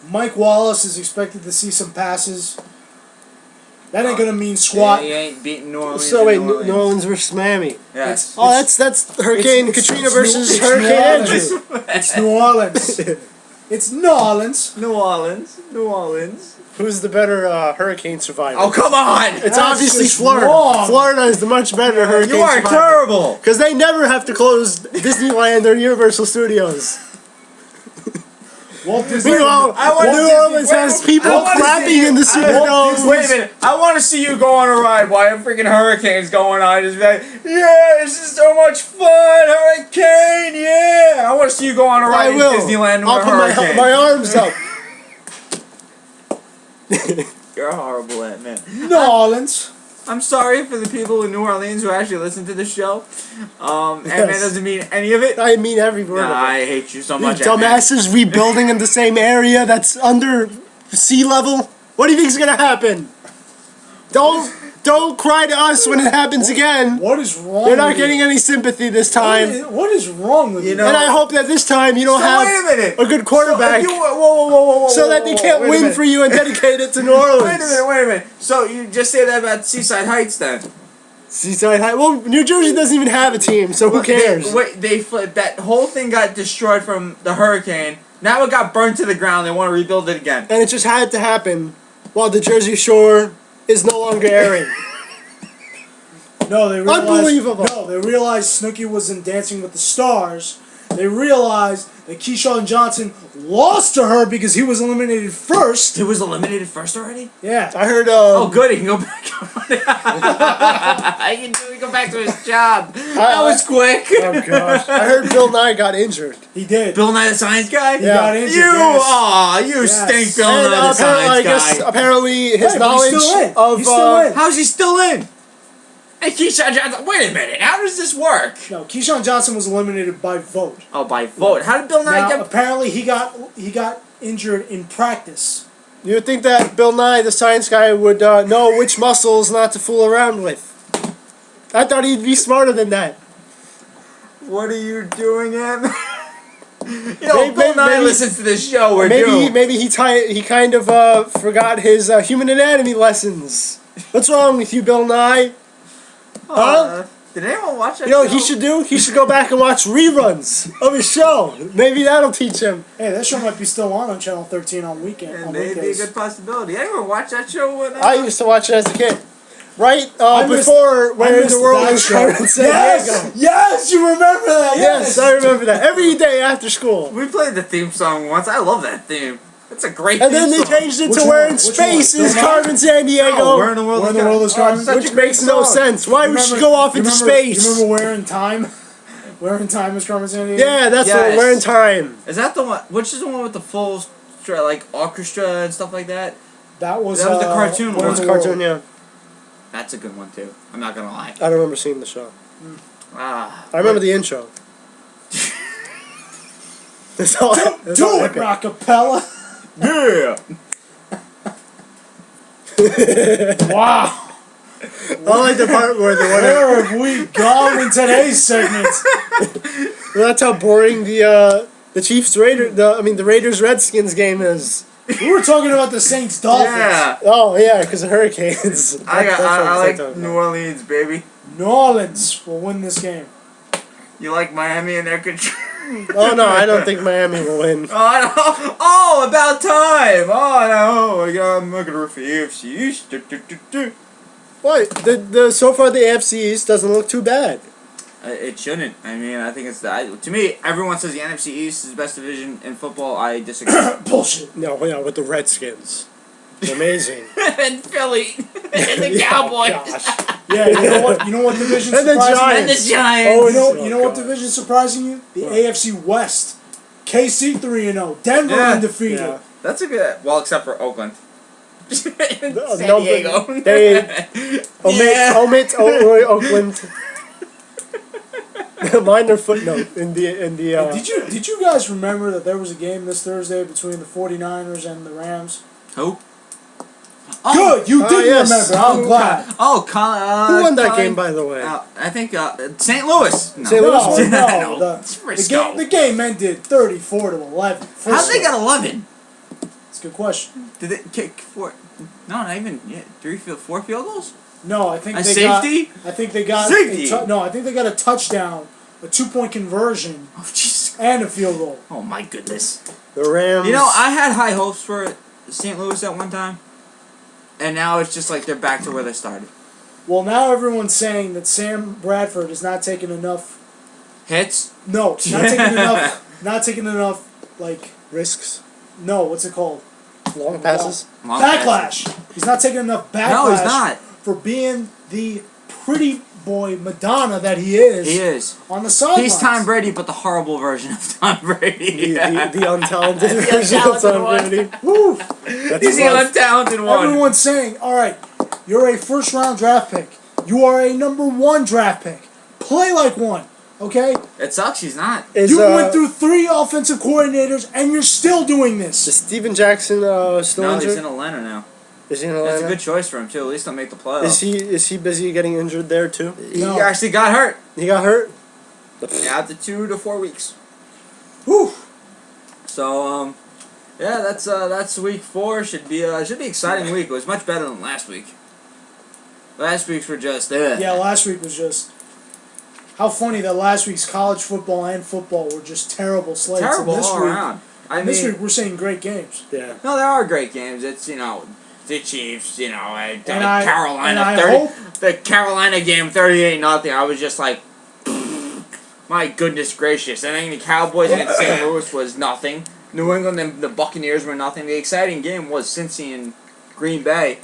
Mike Wallace is expected to see some passes. That ain't gonna mean squat. He ain't beating New Orleans. So wait, New Orleans versus Miami. Yes. That's Hurricane Katrina versus Hurricane Andrew. It's New Orleans. It's New Orleans. New Orleans. Who's the better hurricane survivor? Oh, come on! It's obviously Florida. Wrong. Florida is the much better hurricane survivor. You are terrible! Because they never have to close Disneyland or Universal Studios. Walt Disney. Meanwhile, New Orleans has people clapping in the Superdome. Wait a minute. I want to see you go on a ride while a freaking hurricane's going on. Just be like, yeah, this is so much fun, hurricane, yeah. I want to see you go on a ride in Disneyland with I'll a put hurricane. my arms up. You're horrible at man. New Orleans. I'm sorry for the people in New Orleans who actually listen to this show. Ant-Man doesn't mean any of it. I mean every word of it. I hate you so much, You dumbasses rebuilding in the same area that's under sea level. What do you think's gonna happen? Don't cry to us when it happens again. What is wrong? You're not getting any sympathy this time. What is wrong with you? And I hope that this time you don't have a good quarterback. So that they can't win for you and dedicate it to New Orleans. Wait a minute. So you just say that about Seaside Heights then? Seaside Heights. Well, New Jersey doesn't even have a team, so who cares? They flipped. That whole thing got destroyed from the hurricane. Now it got burned to the ground. They want to rebuild it again. And it just had to happen while the Jersey Shore is no longer airing. No, they realized, unbelievable. No, they realized Snooki was in Dancing with the Stars. They realized that Keyshawn Johnson lost to her because he was eliminated first. He was eliminated first already? Yeah. I heard. Oh, good. He can go back. He can go back to his job. That was quick. Oh gosh! I heard Bill Nye got injured. He did. Bill Nye the Science Guy. He got injured. You stink, Bill Nye the Science Guy. Apparently, his knowledge of he's still in. How's he still in? Hey, Keyshawn Johnson, wait a minute. How does this work? No, Keyshawn Johnson was eliminated by vote. Oh, by vote. How did Bill Nye get? Apparently, he got injured in practice. You would think that Bill Nye, the science guy, would know which muscles not to fool around with. I thought he'd be smarter than that. What are you doing, Em? Bill Nye maybe- listens to this show. We're doomed. Maybe he kind of forgot his human anatomy lessons. What's wrong with you, Bill Nye? Huh? Did anyone watch that You know what show? he should do? He should go back and watch reruns of his show. Maybe that'll teach him. Hey, that show might be still on Channel 13 on weekend. It On may be a weekdays. good possibility. Anyone watch that show? I used to watch it as a kid. Right? I missed- Before I Where in missed the World that is show. Carmen San Diego. Yes, you remember that. Yes, I remember that. Every day after school. We played the theme song once. I love that theme. It's a great And theme then they song. changed it Which to Where one? in Which Space one? is Bill Nye? Carmen San Diego. No, Where in the World Where is in the World is Carmen? Carmen? Such a Which great makes no song. sense. Why we should go off into space? You remember Where in Time? Where in Time is Carmen San Diego? Yeah, that's Yes. what We're in Time. Is that the one? Which is the one with the full, orchestra and stuff like that? That was the cartoon Where one. in It's the a cartoon, World. yeah. That's a good one too. I'm not gonna lie. I don't remember seeing the show. I remember the intro. That's all. That's all Do I it, got. Rockapella. Yeah. Wow. I like the part where they want Where have we gone in today's segment? Well, that's how boring the Chiefs the Raiders Redskins game is. We were talking about the Saints Dolphins. Yeah. Oh yeah, because of hurricanes. I like New Orleans, baby. New Orleans will win this game. You like Miami and their control? Oh no, I don't think Miami will win. Oh, about time! Oh no, I'm not gonna root for the AFC East. What? The so far the AFC East doesn't look too bad. It shouldn't. I mean, I think it's to me. Everyone says the NFC East is the best division in football. I disagree. Bullshit. No, yeah, with the Redskins. It's amazing. And Philly and the Yeah, Cowboys gosh. Yeah, you know what? You know what division And the surprising you? and the Giants. Giants. Oh, You know what God. division surprising you? The What? AFC West. KC 3-0. Denver Yeah. undefeated. Yeah. That's a good. Well, except for Oakland. San No, Diego. but omit Oakland. Minor footnote in the. Did you guys remember that there was a game this Thursday between the 49ers and the Rams? Who? Good, you did yes. remember. I'm glad. Who won that game, by the way? I think St. Louis. No. St. Louis? No, The, it's the, Frisco. game, the game ended 34-11. How'd they get 11? That's a good question. Did they kick four? No, not even. Yeah, 4 field goals. No, I think A they safety? got. I think they got. Safety? No, I think they got a touchdown, a 2-point conversion, Oh Jesus! and a field goal. Oh my goodness! The Rams. You know, I had high hopes for St. Louis at one time, and now it's just like they're back to where they started. Well, now everyone's saying that Sam Bradford is not taking enough. Hits. No, not taking enough. Not taking enough. Like risks, no, what's it called? long passes. Long pass. Backlash. He's not taking enough backlash. No, he's not. For being the pretty boy Madonna that he is. He is. On the sidelines. He's Tom Brady, but the horrible version of Tom Brady. The untalented The version of untalented Tom one. Brady. Woo. He's the untalented one. Everyone's saying, all right, you're a first-round draft pick. You are a number 1 draft pick. Play like one, okay? It sucks. He's not. You went through 3 offensive coordinators, and you're still doing this. Is Steven Jackson still No, injured? he's in Atlanta now. Is he in That's Atlanta? a good choice for him too. At least they'll make the playoffs. Is he busy getting injured there too? He No. actually got hurt. He got hurt. Out to 2 to 4 weeks. Whew. So yeah, that's week 4. Should be exciting week. It was much better than last week. Last week's were just Yeah, last week was just... How funny that last week's college football and football were just terrible slates. terrible And this all week, around. I and this mean, week we're seeing great games. Yeah. no, there are great games. It's the Chiefs. Carolina. I The Carolina game, 38-0. I was just like, my goodness gracious. And then the Cowboys against St. Louis was nothing. New England and the Buccaneers were nothing. The exciting game was Cincy and Green Bay,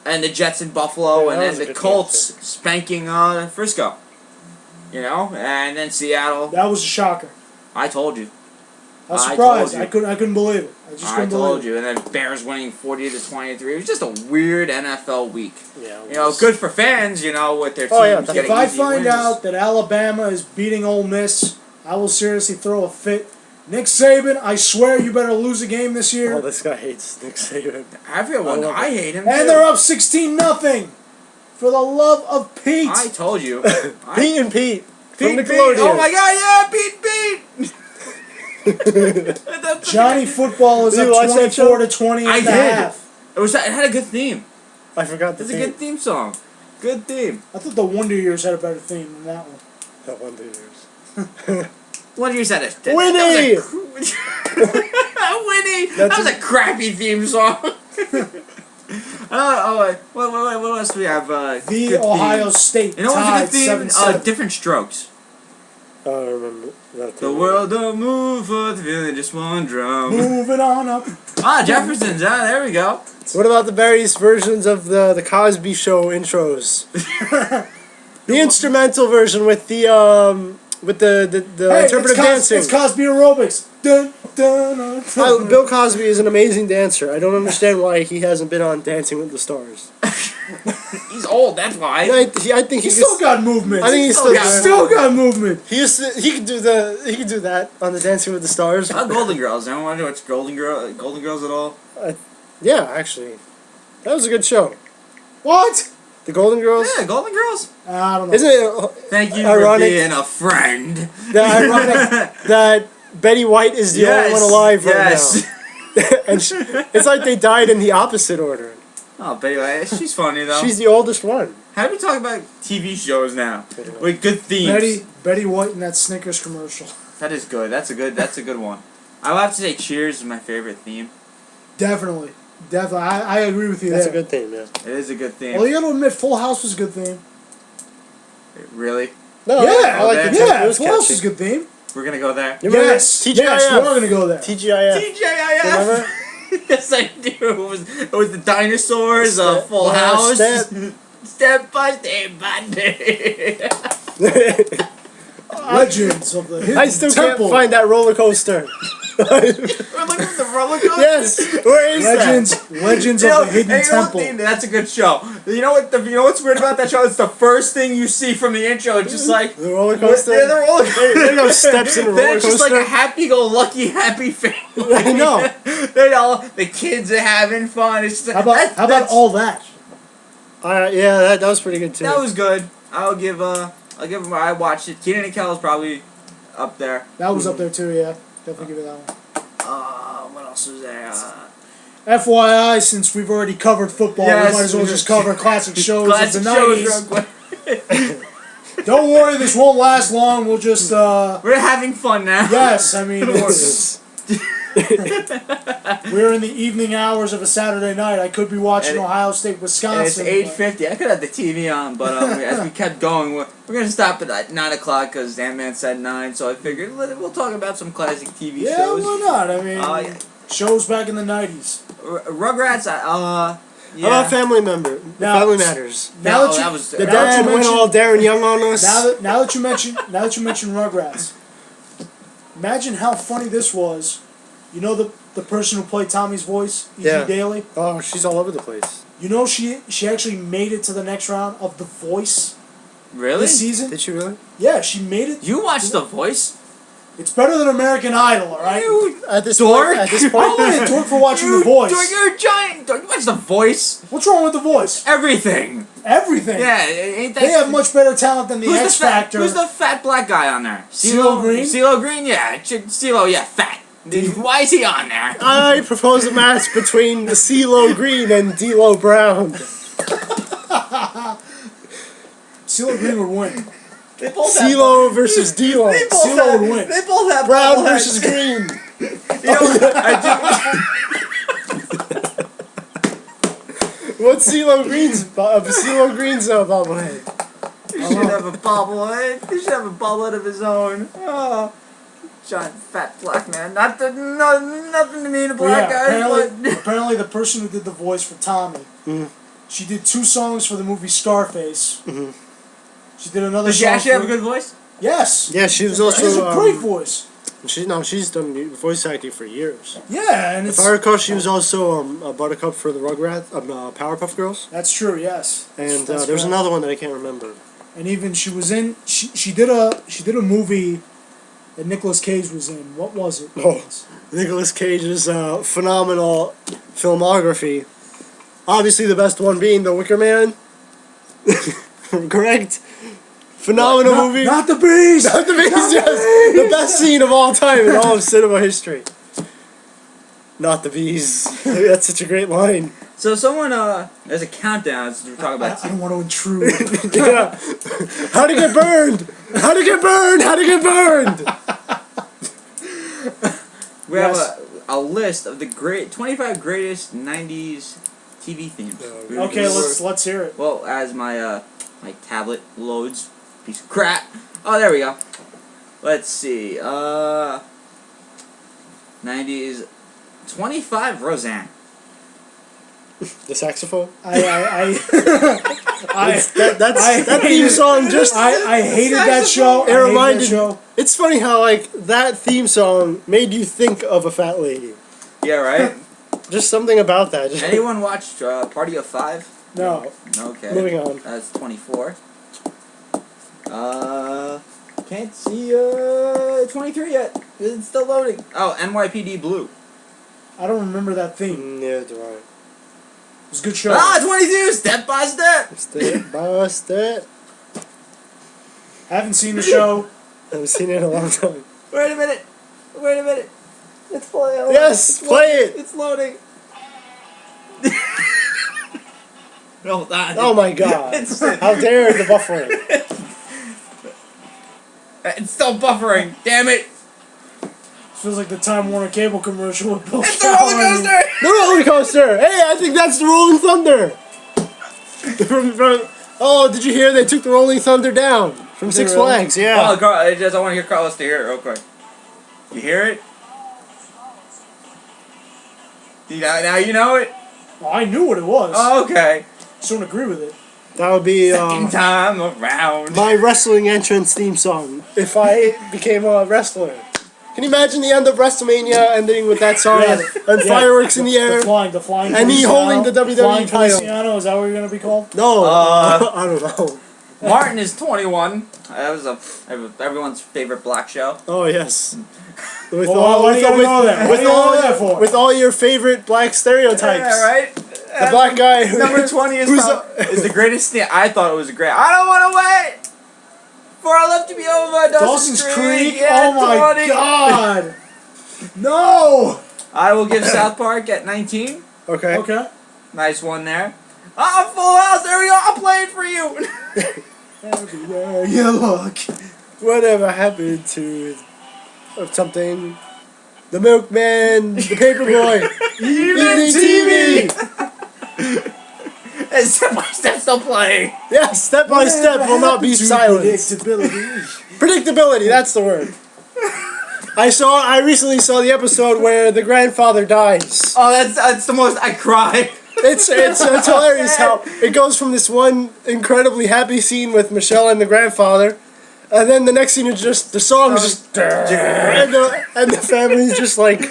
and the Jets in Buffalo, Yeah, and that was then a the good Colts game, spanking Frisco. And then Seattle. That was a shocker. I told you. I was I surprised. told you. I couldn't believe it. I just I couldn't told believe it. you. And then Bears winning 40-23. It was just a weird NFL week. Yeah. Good for fans, with their teams Oh, yeah, getting If I easy find wins. out that Alabama is beating Ole Miss, I will seriously throw a fit. Nick Saban, I swear you better lose a game this year. Oh, this guy hates Nick Saban. Everyone, I hate him And too. they're up 16-0. For the love of Pete. I told you. Pete and Pete. From Pete, Nickelodeon. Pete. Oh my God! Yeah, Pete. Johnny Football is Did up you watch that 24 to 20 I and a did. half. It had a good theme. I forgot the It's a theme. good theme song. Good theme. I thought the Wonder Years had a better theme than that one. That one, 2 years. What year is that? Winnie! Winnie! That was a crappy theme song. What else do we have? The good Ohio themes. State You know what's a tied good theme? 7-7. Different Strokes. I don't remember that The theme. world don't move for the feeling just one drum. Moving on up. Jefferson's. There we go. What about the various versions of the Cosby Show intros? The instrumental version with the interpretive dancing. It's Cosby aerobics. Dun, dun, dun, dun. Bill Cosby is an amazing dancer. I don't understand why he hasn't been on Dancing with the Stars. He's old, that's why. I think He's still got movement. I think he's still got movement. He could do that on the Dancing with the Stars. Golden Girls. Anyone want to watch Golden Girls at all? Yeah, actually, that was a good show. What? The Golden Girls. Yeah, Golden Girls. I don't know. Isn't it Thank you ironic for being a friend. that Betty White is the only one alive right now? And it's like they died in the opposite order. Oh, Betty White. She's funny though. She's the oldest one. How do we talk about TV shows now with good themes? Betty White in that Snickers commercial. That is good. That's a good one. I would have to say Cheers is my favorite theme. Definitely. I agree with you That's there. a good theme, yeah. It is a good theme. Well, you gotta admit, Full House was a good theme. Really? No, Yeah, I like okay. the theme. It was Full House catchy. was a good theme. We're gonna go there. You remember Yes, TGIF? yes, we're gonna go there. TGIF. TJIF. Remember? Yes, I do. It was the dinosaurs. Full House. Step by day. Legends of the Hidden I still Temple. can't find that roller coaster. We're looking for the roller coaster. Yes, where is Legends of the Hidden Temple. That's a good show. You know what's weird about that show? It's the first thing you see from the intro. It's just like the roller coaster? Yeah, the roller coaster. There are no steps in a roller Then it's just like coaster. a happy-go-lucky, happy family. I know. They all the kids are having fun. It's just, How about all that? Yeah, that was pretty good too. That was good. I'll give him. I watched it. Keenan and Kel is probably up there. That was up there too, yeah. Definitely give it that one. What else was there? FYI, since we've already covered football, Yes, we might as well just cover classic shows Classic of the shows 90s. real quick. Don't worry, this won't last long. We'll just, We're having fun now. yes, I mean, we're in the evening hours of a Saturday night. I could be watching And Ohio State, And Wisconsin. it's 8:50. I could have the TV on, but as we kept going, we're gonna stop at 9 o'clock because Ant-Man said 9. So I figured we'll talk about some classic TV yeah, shows. why not? I mean, Yeah. shows back in the 90s. Rugrats. Yeah. How about Family Member? Now- Family Matters. Now No, that you, that was- The now that dad you went mention- all Darren Young on us. now that you mention Rugrats, imagine how funny this was. You know the person who played Tommy's voice, E.G. Yeah. Daly. Oh, she's all over the place. You know she actually made it to the next round of The Voice Really? this season. Did she really? Yeah, she made it. You watched The Voice? It's better than American Idol, all right? At this Dork. point, I'm only a dork for watching The Voice. You're a giant. Dork. You watch The Voice? What's wrong with The Voice? Everything. Everything. Yeah, ain't that? They have much better talent than the Who's X the fat, Factor. Who's the fat black guy on there? CeeLo Green? CeeLo Green, yeah. CeeLo, yeah, fat. Why is he on there? I propose a match between CeeLo Green and D'Lo Brown. CeeLo Green would win. They both CeeLo versus D'Lo. They both CeeLo have, would win. They both have Brown bobbleheads. versus Green. You know, What's CeeLo Green's bobblehead? He should have a bobblehead. He should have a bobblehead of his own. Oh, giant fat black man. Nothing to mean to black guys, apparently the person who did the voice for Tommy, she did 2 songs for the movie Scarface. Mm-hmm. She did another Does she song actually have a for- good voice? Yes. Yeah, she was She has also. a great voice. She's done voice acting for years. Yeah, and If it's I recall, she was also a Buttercup for the Rugrats, Powerpuff Girls, that's true. Yes. and That's there's correct. another one that I can't remember. And even she was in. She did a movie that Nicolas Cage was in. What was it? Oh. Nicolas Cage's phenomenal filmography. Obviously, the best one being The Wicker Man. Correct. Phenomenal movie. Not the bees. Not the bees. Not the Yes, the bees! best scene of all time in all of cinema history. Not the bees. That's such a great line. So someone, there's a countdown. So we're talking about. I don't want to intrude. Yeah. How to get burned? How to get burned? How to get burned? We have a list of the 25 greatest 90s TV themes. Okay, let's hear it. Well, as my my tablet loads, piece of crap. Oh, there we go. Let's see. 90s 25 Roseanne. The saxophone. That theme song just. I hated that show. It reminded. It's funny how like that theme song made you think of a fat lady. Yeah, right. Just something about that. Just Anyone watched Party of Five? No. Okay. Moving on. That's 24. Can't see 23 yet. It's still loading. Oh, NYPD Blue. I don't remember that theme. Yeah, do I. It was a good show. 22. Step by step. Step by step. Haven't seen the show. I haven't seen it in a long time. Wait a minute. It's playing. Yes, play it. It's loading. Hold on. Oh my god. How dare the buffering. It's still buffering. Damn it. Feels like the Time Warner Cable commercial with Bill It's the roller coaster. The roller coaster. Hey, I think that's the Rolling Thunder. Oh, did you hear they took the Rolling Thunder down from Six really? Flags? Yeah. Oh, Carl, I want to hear Carlos to hear it real quick. You hear it? Now you know it? Well, I knew what it was. Oh, okay. Just don't agree with it. That would be Second time around. my wrestling entrance theme song if I became a wrestler. Can you imagine the end of WrestleMania ending with that song and fireworks in the air? The flying. And me Feliciano. holding the WWE Flying title. Feliciano, is that what you're gonna be called? No, I don't know. Martin is 21. That was everyone's favorite black show. Oh yes. With why do you gotta go there? What do you gotta go there for? with all your favorite black stereotypes. Yeah, right? The black guy who, Number 20 is the greatest thing. I thought it was great. I don't want to wait for our love to be over. Dawson's Creek. Yeah, Oh my 20. god. No. I will give South Park at 19. Okay. Okay. Nice one there. Oh, Full House. There we go. I'll play it for you. Everywhere you look. Whatever happened to something? The milkman, the paperboy, Even TV. And Step by Step still playing. Yes, Step by Step will not be silenced. Predictability. Predictability, that's the word. I recently saw the episode where the grandfather dies. Oh, that's the most. I cried. It's hilarious how it goes from this one incredibly happy scene with Michelle and the grandfather, and then the next scene is just the song is just and the family's just like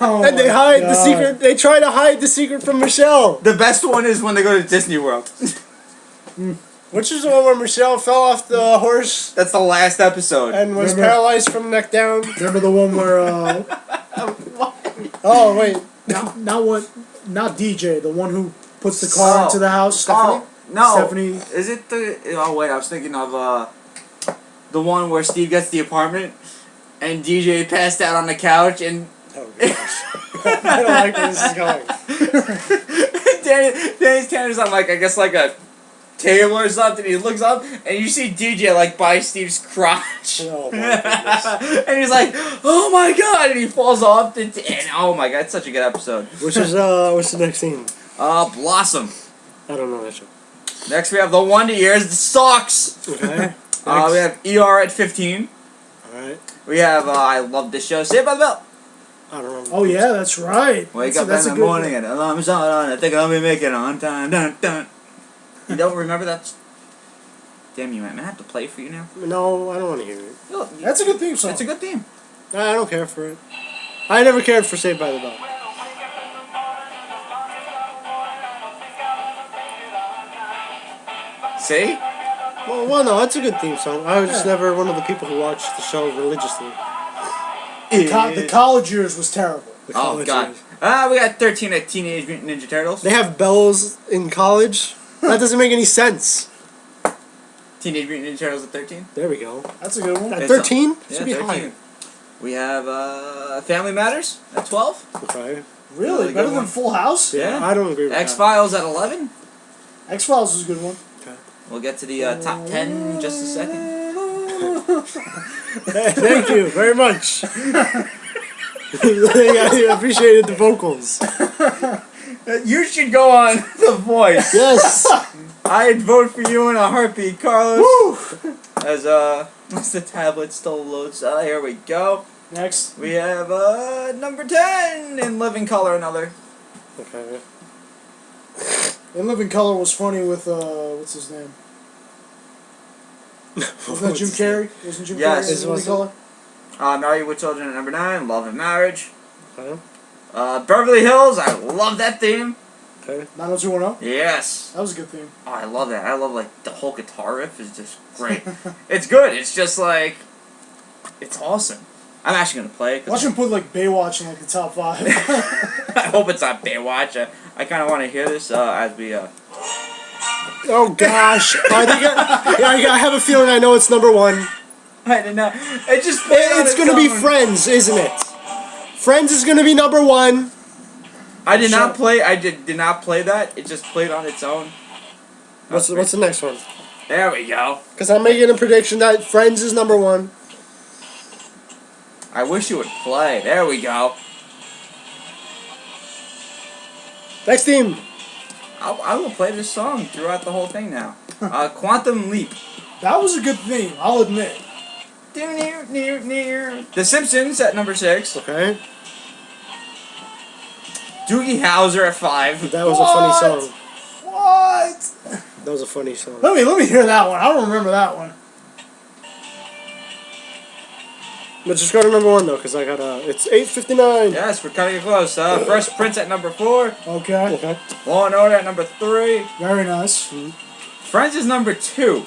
and they hide the secret. They try to hide the secret from Michelle. The best one is when they go to Disney World. Which is the one where Michelle fell off the horse That's the last episode. and was paralyzed from the neck down. Remember the one where Oh wait, not DJ, the one who puts the car into the house, Stephanie? Oh, no. Stephanie. Is it the... Oh, wait, I was thinking of the one where Steve gets the apartment and DJ passed out on the couch and... oh gosh, I don't like where this is going. Danny Tanner's on, like, I guess, like a table or something. He looks up and you see DJ, like, by Steve's crotch. Oh my goodness. And he's like, oh my god! And he falls off and oh my god, it's such a good episode. Which is what's the next scene? Blossom. I don't know that show. Next we have The Wonder Years, The Socks. Okay. We have ER at 15. Alright. We have I love this show, Saved by the Bell. I don't know. Oh yeah, that's right. Wake That's up a in the good morning and alarm's on. I think I'll be making it on time. Dun, dun. You don't remember that? Damn, you might have to play it for you now. No, I don't want to hear it. That's a good theme song. It's a good theme. I don't care for it. I never cared for Saved by the Bell. See? Well, no, it's a good theme song. I was just never one of the people who watched the show religiously. The college years was terrible. The Oh college god. years. We got 13 at Teenage Mutant Ninja Turtles. They have bells in college? That doesn't make any sense. Teenage Mutant Ninja Turtles at 13. There we go. That's a good one. At It's 13? Yeah, Should be 13. higher. We have Family Matters at 12. Okay. Really? Really Better good than one. Full House? Yeah. I don't agree with X Files at 11. X Files was a good one. We'll get to the top 10 in just a second. that. Thank you very much. I appreciated the vocals. You should go on The Voice. Yes. I'd vote for you in a heartbeat, Carlos. Woo! As once the tablet still loads. Here we go. Next. We have number 10 in Living Color, another. Okay. In Living Color was funny with, what's his name? Wasn't that Jim Carrey? Wasn't Jim Yes. Carrey in Living Color? Married with Children at number 9, Love and Marriage. Okay. Beverly Hills, I love that theme. Okay. 90210? Yes. That was a good theme. Oh, I love that. I love, like, the whole guitar riff is just great. It's good. It's just, like, it's awesome. I'm actually going to play it. Watch him put, like, Baywatch in, like, the top 5. I hope it's not Baywatch. I kind of want to hear this as we... Oh gosh. I have a feeling I know it's number 1. I didn't know. It just played on It's going to be own. Friends, isn't it? Friends is going to be number 1. I did not play. I did not play that. It just played on its own. What's the next one? There we go. Because I'm making a prediction that Friends is number 1. I wish you would play. There we go. Next team. I will play this song throughout the whole thing now. Quantum Leap. That was a good theme, I'll admit. The Simpsons at number 6. Okay. Doogie Howser at 5. That was a funny song. What? That was a funny song. Let me hear that one. I don't remember that one. But just go to number 1 though, because I got it's 8:59. Yes, we're cutting it close. Fresh Prince at number 4. Okay. Okay. Law and Order at number 3. Very nice. Friends is number 2.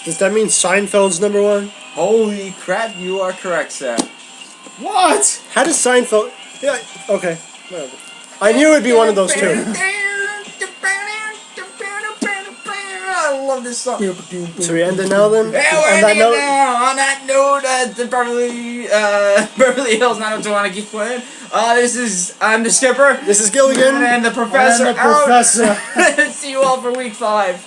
Does that mean Seinfeld's number 1? Holy crap, you are correct, sir. What? How does Seinfeld? Yeah. Okay. Whatever. I knew it'd be one of those two. I love this song. So we end it now then? Yeah, we're On that ending it note? now. On that note, the Beverly Hills 90210 keep playing. I'm the skipper. This is Gilligan. And the professor. And the professor. Out. See you all for week 5.